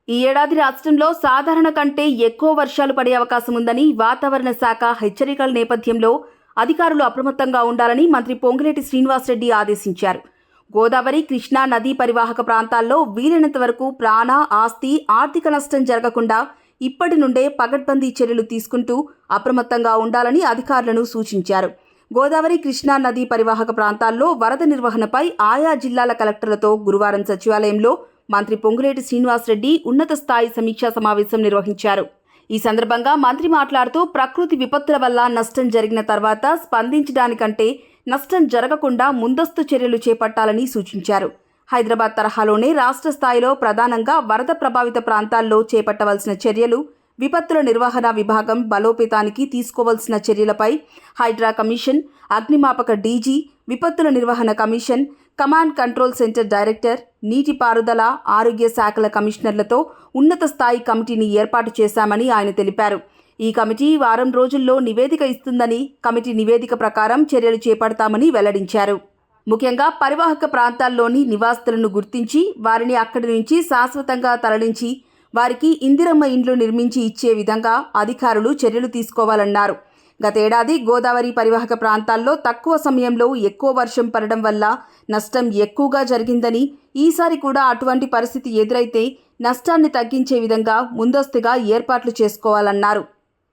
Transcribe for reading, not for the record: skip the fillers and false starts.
ఈ ఏడాది రాష్ట్రంలో సాధారణ కంటే ఎక్కువ వర్షాలు పడే అవకాశం ఉందని వాతావరణ శాఖ హెచ్చరికల నేపథ్యంలో అధికారులు అప్రమత్తంగా ఉండాలని మంత్రి పొంగులేటి శ్రీనివాసరెడ్డి ఆదేశించారు. గోదావరి, కృష్ణా నదీ పరివాహక ప్రాంతాల్లో వీలైనంత వరకు ప్రాణ, ఆస్తి, ఆర్థిక నష్టం జరగకుండా ఇప్పటి నుండే పగడ్బందీ చర్యలు తీసుకుంటూ అప్రమత్తంగా ఉండాలని అధికారులను సూచించారు. గోదావరి, కృష్ణా నదీ పరివాహక ప్రాంతాల్లో వరద నిర్వహణపై ఆయా జిల్లాల కలెక్టర్లతో గురువారం సచివాలయంలో మంత్రి పొంగులేటి శ్రీనివాసరెడ్డి ఉన్నత స్థాయి సమీక్షా సమావేశం నిర్వహించారు. ఈ సందర్భంగా మంత్రి మాట్లాడుతూ ప్రకృతి విపత్తుల వల్ల నష్టం జరిగిన తర్వాత స్పందించడానికంటే నష్టం జరగకుండా ముందస్తు చర్యలు చేపట్టాలని సూచించారు. హైదరాబాద్ తరహాలోనే రాష్ట్ర స్థాయిలో ప్రధానంగా వరద ప్రభావిత ప్రాంతాల్లో చేపట్టవలసిన చర్యలు, విపత్తుల నిర్వహణ విభాగం బలోపేతానికి తీసుకోవాల్సిన చర్యలపై హైడ్రా కమిషన్, అగ్నిమాపక డీజీ, విపత్తుల నిర్వహణ commission, command control centre director, నీటిపారుదల, ఆరోగ్య శాఖల కమిషనర్లతో ఉన్నత స్థాయి కమిటీని ఏర్పాటు చేశామని ఆయన తెలిపారు. ఈ కమిటీ వారం రోజుల్లో నివేదిక ఇస్తుందని, కమిటీ నివేదిక ప్రకారం చర్యలు చేపడతామని వెల్లడించారు. ముఖ్యంగా పరివాహక ప్రాంతాల్లోని నివాసితులను గుర్తించి వారిని అక్కడి నుంచి శాశ్వతంగా తరలించి వారికి ఇందిరమ్మ ఇండ్లు నిర్మించి ఇచ్చే విధంగా అధికారులు చర్యలు తీసుకోవాలన్నారు. గతేడాది గోదావరి పరివాహక ప్రాంతాల్లో తక్కువ సమయంలో ఎక్కువ వర్షం పడడం వల్ల నష్టం ఎక్కువగా జరిగిందని, ఈసారి కూడా అటువంటి పరిస్థితి ఎదురైతే నష్టాన్ని తగ్గించే విధంగా ముందస్తుగా ఏర్పాట్లు చేసుకోవాలన్నారు.